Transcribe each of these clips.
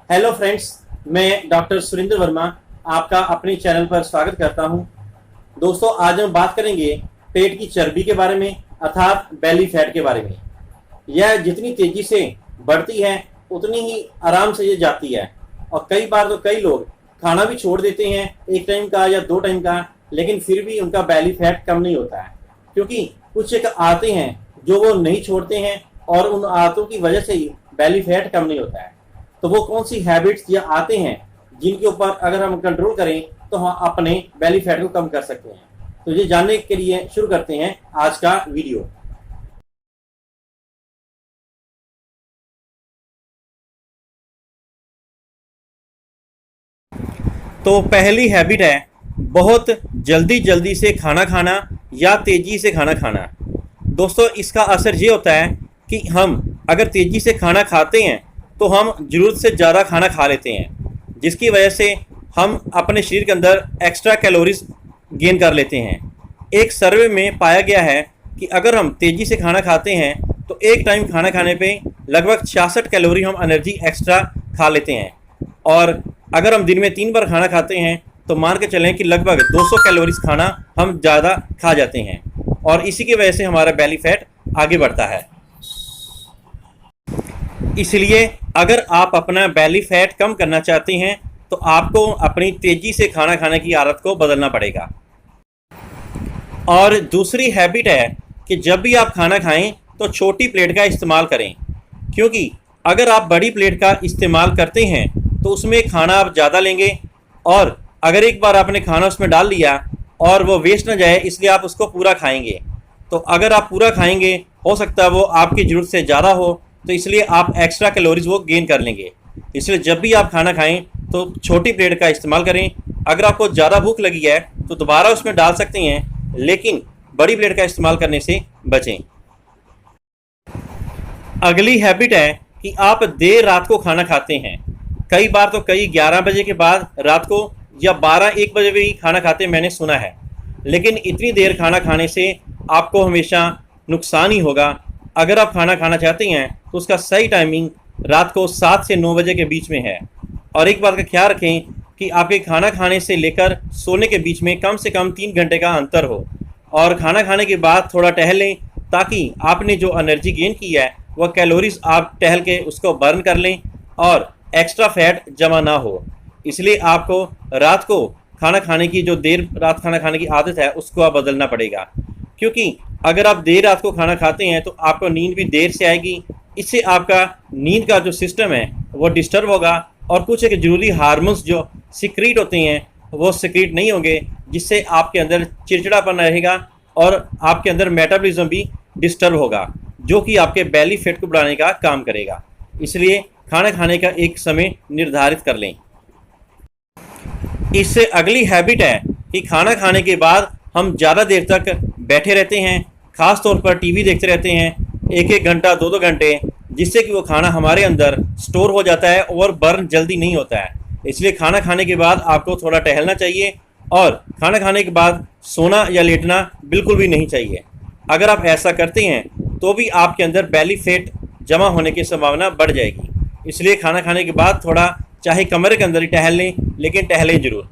Hello friends, मैं doctor Surendra Verma आपका अपने चैनल पर स्वागत करता हूं। दोस्तों, आज हम बात करेंगे पेट की चर्बी के बारे में, अर्थात बेली फैट के बारे में। यह जितनी तेजी से बढ़ती है उतनी ही आराम से ये जाती है, और कई बार तो कई लोग खाना भी छोड़ देते हैं, एक टाइम का या 2 टाइम का, लेकिन फिर भी उनका बेली फैट कम नहीं होता है, क्योंकि कुछ एक आदतें हैं जो वो नहीं छोड़ते हैं और उन आदतों की वजह से ही बेली फैट कम नहीं होता है। तो वो कौन सी हैबिट्स या आते हैं जिनके ऊपर अगर हम कंट्रोल करें तो हम अपने बेली फैट को कम कर सकते हैं। तो ये जानने के लिए शुरू करते हैं आज का वीडियो। तो पहली हैबिट है बहुत जल्दी से खाना खाना या तेजी से खाना खाना। दोस्तों, इसका असर ये होता है कि हम अगर तेजी से खाना खाते हैं तो हम ज़रूरत से ज़्यादा खाना खा लेते हैं, जिसकी वजह से हम अपने शरीर के अंदर एक्स्ट्रा कैलोरीज गेन कर लेते हैं। एक सर्वे में पाया गया है कि अगर हम तेज़ी से खाना खाते हैं तो एक टाइम खाना खाने पे लगभग 66 कैलोरी हम एनर्जी एक्स्ट्रा खा लेते हैं, और अगर हम दिन में 3 बार खाना खाते हैं तो मान के चलें कि लगभग 200 कैलोरीज खाना हम ज़्यादा खा जाते हैं, और इसी की वजह से हमारा बेली फैट आगे बढ़ता है। इसलिए अगर आप अपना बेली फैट कम करना चाहते हैं तो आपको अपनी तेज़ी से खाना खाने की आदत को बदलना पड़ेगा। और दूसरी हैबिट है कि जब भी आप खाना खाएं तो छोटी प्लेट का इस्तेमाल करें, क्योंकि अगर आप बड़ी प्लेट का इस्तेमाल करते हैं तो उसमें खाना आप ज़्यादा लेंगे, और अगर एक बार आपने खाना उसमें डाल लिया और वो वेस्ट ना जाए इसलिए आप उसको पूरा खाएंगे। तो अगर आप पूरा खाएंगे हो सकता है वो आपकी ज़रूरत से ज़्यादा हो, तो इसलिए आप एक्स्ट्रा कैलोरीज वो गेन कर लेंगे। इसलिए जब भी आप खाना खाएं तो छोटी प्लेट का इस्तेमाल करें। अगर आपको ज़्यादा भूख लगी है तो दोबारा उसमें डाल सकते हैं, लेकिन बड़ी प्लेट का इस्तेमाल करने से बचें। अगली हैबिट है कि आप देर रात को खाना खाते हैं। कई बार तो कई 11 बजे के बाद रात को या 12-1 बजे भी खाना खाते मैंने सुना है, लेकिन इतनी देर खाना खाने से आपको हमेशा नुकसान ही होगा। अगर आप खाना खाना चाहते हैं तो उसका सही टाइमिंग रात को 7 से 9 बजे के बीच में है। और एक बात का ख्याल रखें कि आपके खाना खाने से लेकर सोने के बीच में कम से कम 3 घंटे का अंतर हो, और खाना खाने के बाद थोड़ा टहल लें ताकि आपने जो एनर्जी गेन की है वह कैलोरीज आप टहल के उसको बर्न कर लें और एक्स्ट्रा फैट जमा ना हो। इसलिए आपको रात को खाना खाने की जो देर रात खाना खाने की आदत है उसको आप बदलना पड़ेगा, क्योंकि अगर आप देर रात को खाना खाते हैं तो आपको नींद भी देर से आएगी। इससे आपका नींद का जो सिस्टम है वो डिस्टर्ब होगा, और कुछ एक ज़रूरी हार्मोन्स जो सिक्रीट होते हैं वो सिक्रीट नहीं होंगे, जिससे आपके अंदर चिड़चिड़ापन रहेगा और आपके अंदर मेटाबॉलिज्म भी डिस्टर्ब होगा, जो कि आपके बेली फैट को बढ़ाने का काम करेगा। इसलिए खाना खाने का एक समय निर्धारित कर लें। इससे अगली हैबिट है कि खाना खाने के बाद हम ज़्यादा देर तक बैठे रहते हैं, ख़ास तौर पर टीवी देखते रहते हैं 1-1 घंटा 2-2 घंटे, जिससे कि वो खाना हमारे अंदर स्टोर हो जाता है और बर्न जल्दी नहीं होता है। इसलिए खाना खाने के बाद आपको थोड़ा टहलना चाहिए, और खाना खाने के बाद सोना या लेटना बिल्कुल भी नहीं चाहिए। अगर आप ऐसा करते हैं तो भी आपके अंदर बेली फैट जमा होने की संभावना बढ़ जाएगी। इसलिए खाना खाने के बाद थोड़ा चाहे कमरे के अंदर ही टहल लें, लेकिन टहलें ज़रूर।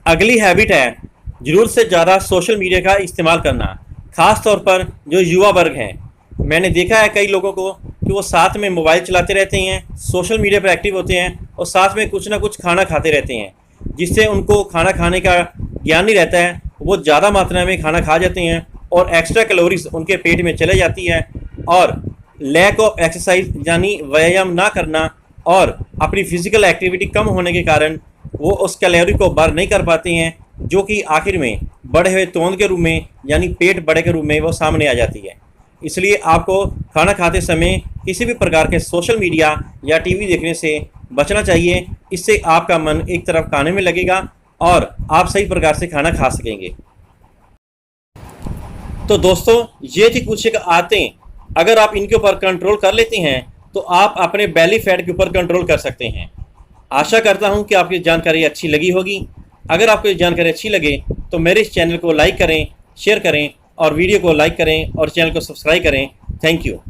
अगली हैबिट है ज़रूरत से ज़्यादा सोशल मीडिया का इस्तेमाल करना, ख़ास तौर पर जो युवा वर्ग हैं। मैंने देखा है कई लोगों को कि वो साथ में मोबाइल चलाते रहते हैं, सोशल मीडिया पर एक्टिव होते हैं और साथ में कुछ ना कुछ खाना खाते रहते हैं, जिससे उनको खाना खाने का ज्ञान नहीं रहता है। वो ज़्यादा मात्रा में खाना खा जाते हैं और एक्स्ट्रा कैलोरीज उनके पेट में चले जाती है, और लैक ऑफ एक्सरसाइज यानी व्यायाम ना करना और अपनी फिजिकल एक्टिविटी कम होने के कारण वो उस कैलोरी को बर्न नहीं कर पाते हैं, जो कि आखिर में बढ़े हुए तोंद के रूप में यानी पेट बड़े के रूप में वो सामने आ जाती है। इसलिए आपको खाना खाते समय किसी भी प्रकार के सोशल मीडिया या टीवी देखने से बचना चाहिए। इससे आपका मन एक तरफ खाने में लगेगा और आप सही प्रकार से खाना खा सकेंगे। तो दोस्तों, ये थी कुछ एक आदतें, अगर आप इनके ऊपर कंट्रोल कर लेते हैं तो आप अपने बेली फैट के ऊपर कंट्रोल कर सकते हैं। आशा करता हूं कि आपकी जानकारी अच्छी लगी होगी। अगर आपको ये जानकारी अच्छी लगे तो मेरे इस चैनल को लाइक करें, शेयर करें, और वीडियो को लाइक करें और चैनल को सब्सक्राइब करें। Thank you.